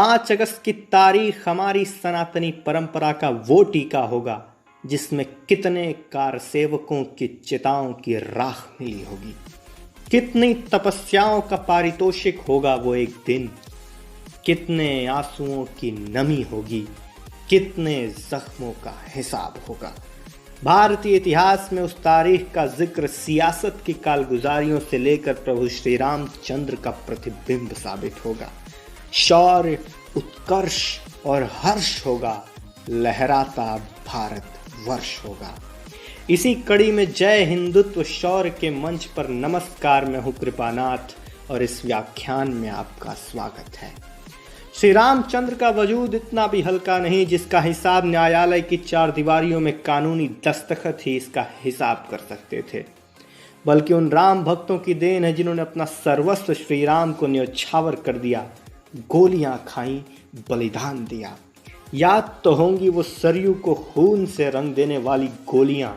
5 अगस्त की तारीख हमारी सनातनी परंपरा का वो टीका होगा जिसमें कितने कार सेवकों की चिताओं की राख मिली होगी, कितनी तपस्याओं का पारितोषिक होगा वो एक दिन, कितने आंसुओं की नमी होगी, कितने जख्मों का हिसाब होगा। भारतीय इतिहास में उस तारीख का जिक्र सियासत की कालगुजारियों से लेकर प्रभु श्री रामचंद्र का प्रतिबिंब साबित होगा। शौर्य, उत्कर्ष और हर्ष होगा, लहराता भारत वर्ष होगा। इसी कड़ी में जय हिंदुत्व शौर्य के मंच पर नमस्कार, मैं हूं कृपानाथ और इस व्याख्यान में आपका स्वागत है। श्री रामचंद्र का वजूद इतना भी हल्का नहीं जिसका हिसाब न्यायालय की 4 दीवारियों में कानूनी दस्तखत ही इसका हिसाब कर सकते थे, बल्कि उन राम भक्तों की देन है जिन्होंने अपना सर्वस्व श्री राम को न्यौछावर कर दिया, गोलियां खाई, बलिदान दिया। याद तो होंगी वो सरयू को खून से रंग देने वाली गोलियां,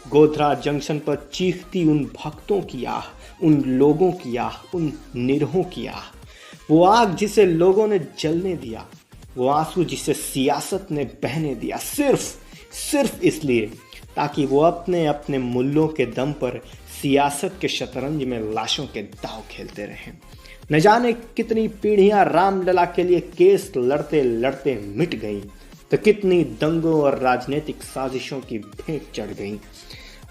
गोधरा जंक्शन पर चीखती उन भक्तों की आह, उन लोगों की आह, उन निरहों की आह, वो आग जिसे लोगों ने जलने दिया, वो आंसू जिसे सियासत ने बहने दिया, सिर्फ इसलिए ताकि वो अपने अपने मूल्यों के दम पर सियासत के शतरंज में लाशों के दांव खेलते रहें। न जाने कितनी पीढ़ियां रामलला के लिए केस लड़ते लड़ते मिट गईं, तो कितनी दंगों और राजनीतिक साजिशों की भेंट चढ़ गईं।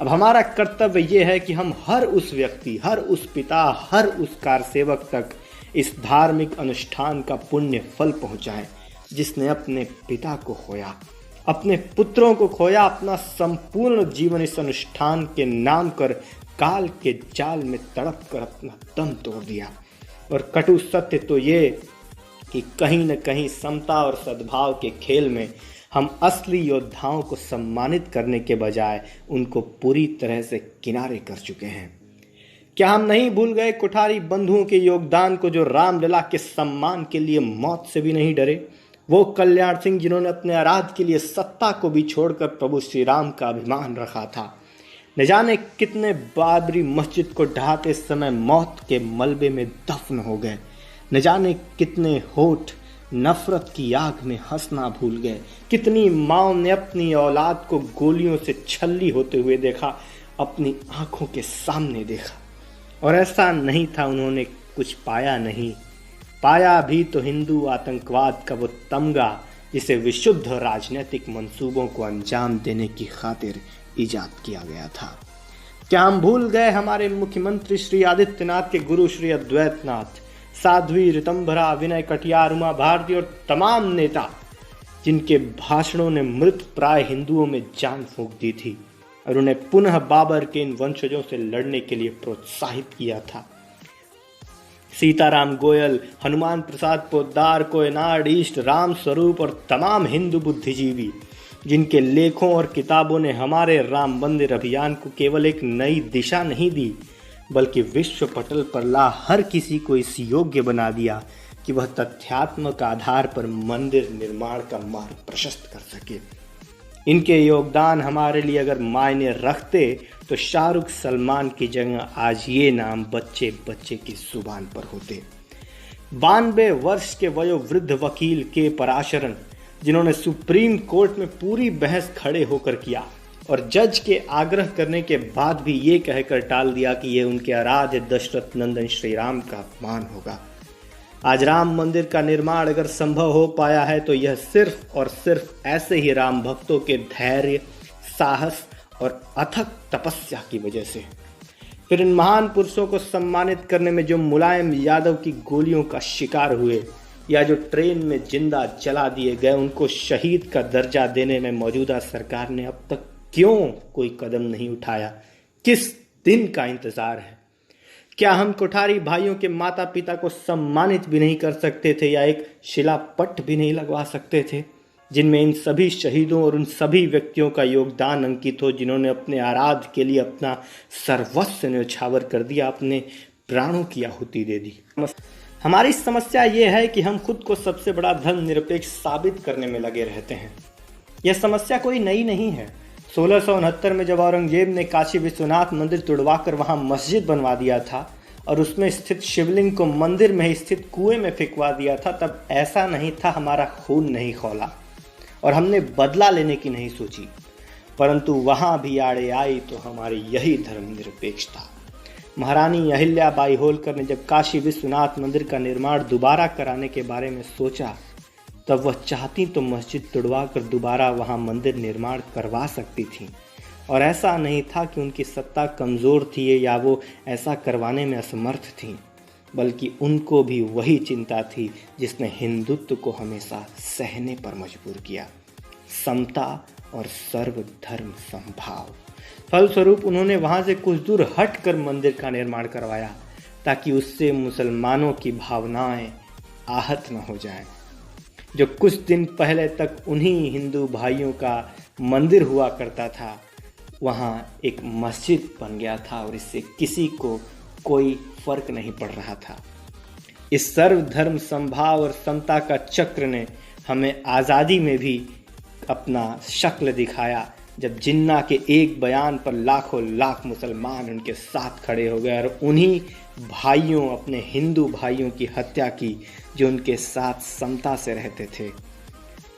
अब हमारा कर्तव्य यह है कि हम हर उस व्यक्ति, हर उस पिता, हर उस कारसेवक तक इस धार्मिक अनुष्ठान का पुण्य फल पहुंचाएं जिसने अपने पिता को खोया, अपने पुत्रों को खोया, अपना संपूर्ण जीवन इस अनुष्ठान के नाम कर काल के जाल में तड़प कर अपना दम तोड़ दिया। और कटु सत्य तो ये कि कहीं न कहीं समता और सद्भाव के खेल में हम असली योद्धाओं को सम्मानित करने के बजाय उनको पूरी तरह से किनारे कर चुके हैं। क्या हम नहीं भूल गए कुठारी बंधुओं के योगदान को जो रामलला के सम्मान के लिए मौत से भी नहीं डरे? वो कल्याण सिंह जिन्होंने अपने आराध के लिए सत्ता को भी छोड़कर प्रभु श्री राम का अभिमान रखा था। न जाने कितने बाबरी मस्जिद को ढहाते समय मौत के मलबे में दफन हो गए। न जाने कितने होठ नफरत की आग में हंसना भूल गए। कितनी माओ ने अपनी औलाद को गोलियों से छल्ली होते हुए देखा, अपनी आंखों के सामने देखा, और ऐसा नहीं था उन्होंने कुछ पाया नहीं। पाया भी तो हिंदू आतंकवाद का वो तमगा जिसे विशुद्ध राजनीतिक मंसूबों को अंजाम देने की खातिर इजाद किया गया था। क्या हम भूल गए हमारे मुख्यमंत्री श्री आदित्यनाथ के गुरु श्री अद्वैतनाथ, साध्वी ऋतंभरा, विनय कटियार, उमा भारती और तमाम नेता जिनके भाषणों ने मृत प्राय हिंदुओं में जान फूंक दी थी और उन्हें पुनः बाबर के इन वंशजों से लड़ने के लिए प्रोत्साहित किया था। सीताराम गोयल, हनुमान प्रसाद पोद्दार, कोयनाड ईस्ट, राम स्वरूप और तमाम हिंदू बुद्धिजीवी जिनके लेखों और किताबों ने हमारे राम मंदिर अभियान को केवल एक नई दिशा नहीं दी बल्कि विश्व पटल पर ला हर किसी को इस योग्य बना दिया कि वह तथ्यात्मक आधार पर मंदिर निर्माण का मार्ग प्रशस्त कर सके। इनके योगदान हमारे लिए अगर मायने रखते तो शाहरुख सलमान की जगह आज ये नाम बच्चे बच्चे की जुबान पर होते। 92 वर्ष के वयोवृद्ध वकील के पराशरन जिन्होंने सुप्रीम कोर्ट में पूरी बहस खड़े होकर किया और जज के आग्रह करने के बाद भी ये कहकर टाल दिया कि यह उनके आराध्य दशरथ नंदन श्री राम का अपमान होगा। आज राम मंदिर का निर्माण अगर संभव हो पाया है तो यह सिर्फ और सिर्फ ऐसे ही राम भक्तों के धैर्य, साहस और अथक तपस्या की वजह से। फिर इन महान पुरुषों को सम्मानित करने में जो मुलायम यादव की गोलियों का शिकार हुए या जो ट्रेन में जिंदा जला दिए गए, उनको शहीद का दर्जा देने में मौजूदा सरकार ने अब तक क्यों कोई कदम नहीं उठाया? किस दिन का इंतजार है? क्या हम कोठारी भाइयों के माता पिता को सम्मानित भी नहीं कर सकते थे या एक शिलापट भी नहीं लगवा सकते थे जिनमें इन सभी शहीदों और उन सभी व्यक्तियों का योगदान अंकित हो जिन्होंने अपने आराध के लिए अपना सर्वस्व न्यौछावर कर दिया, अपने प्राणों की आहुति दे दी? हमारी समस्या यह है कि हम खुद को सबसे बड़ा धर्मनिरपेक्ष साबित करने में लगे रहते हैं। यह समस्या कोई नई नहीं है। 1669 में जब औरंगजेब ने काशी विश्वनाथ मंदिर तुड़वाकर वहां मस्जिद बनवा दिया था और उसमें स्थित शिवलिंग को मंदिर में स्थित कुएं में फेंकवा दिया था, तब ऐसा नहीं था हमारा खून नहीं खौला और हमने बदला लेने की नहीं सोची, परंतु वहां भी आड़े आई तो हमारी यही धर्मनिरपेक्षता। महारानी अहिल्याबाई होलकर ने जब काशी विश्वनाथ मंदिर का निर्माण दोबारा कराने के बारे में सोचा, तब वह चाहती तो मस्जिद तुड़वा कर दोबारा वहां मंदिर निर्माण करवा सकती थी, और ऐसा नहीं था कि उनकी सत्ता कमज़ोर थी या वो ऐसा करवाने में असमर्थ थी, बल्कि उनको भी वही चिंता थी जिसने हिंदुत्व को हमेशा सहने पर मजबूर किया, समता और सर्वधर्म समभाव। फलस्वरूप उन्होंने वहां से कुछ दूर हटकर मंदिर का निर्माण करवाया ताकि उससे मुसलमानों की भावनाएं आहत न हो जाएं। जो कुछ दिन पहले तक उन्हीं हिंदू भाइयों का मंदिर हुआ करता था, वहां एक मस्जिद बन गया था और इससे किसी को कोई फर्क नहीं पड़ रहा था। इस सर्वधर्म समभाव और समता का चक्र ने हमें आज़ादी में भी अपना शक्ल दिखाया, जब जिन्ना के एक बयान पर लाखों लाख मुसलमान उनके साथ खड़े हो गए और उन्हीं भाइयों, अपने हिंदू भाइयों की हत्या की जो उनके साथ समता से रहते थे,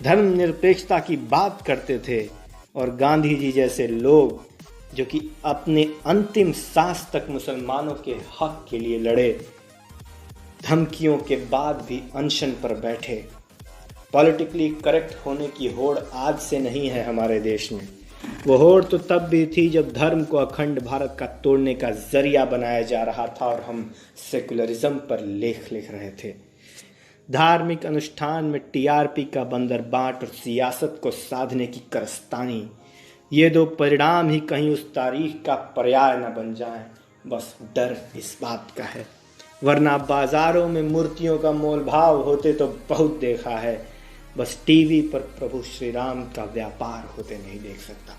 धर्मनिरपेक्षता की बात करते थे, और गांधी जी जैसे लोग जो कि अपने अंतिम सांस तक मुसलमानों के हक के लिए लड़े, धमकियों के बाद भी अनशन पर बैठे। पॉलिटिकली करेक्ट होने की होड़ आज से नहीं है हमारे देश में, वो होड़ तो तब भी थी जब धर्म को अखंड भारत का तोड़ने का जरिया बनाया जा रहा था और हम सेकुलरिज्म पर लेख लिख रहे थे। धार्मिक अनुष्ठान में टीआरपी का बंदरबाट और सियासत को साधने की कारस्तानी, ये दो परिणाम ही कहीं उस तारीख का पर्याय न बन जाएं, बस डर इस बात का है। वरना बाजारों में मूर्तियों का मोल भाव होते तो बहुत देखा है, बस टीवी पर प्रभु श्री राम का व्यापार होते नहीं देख सकता।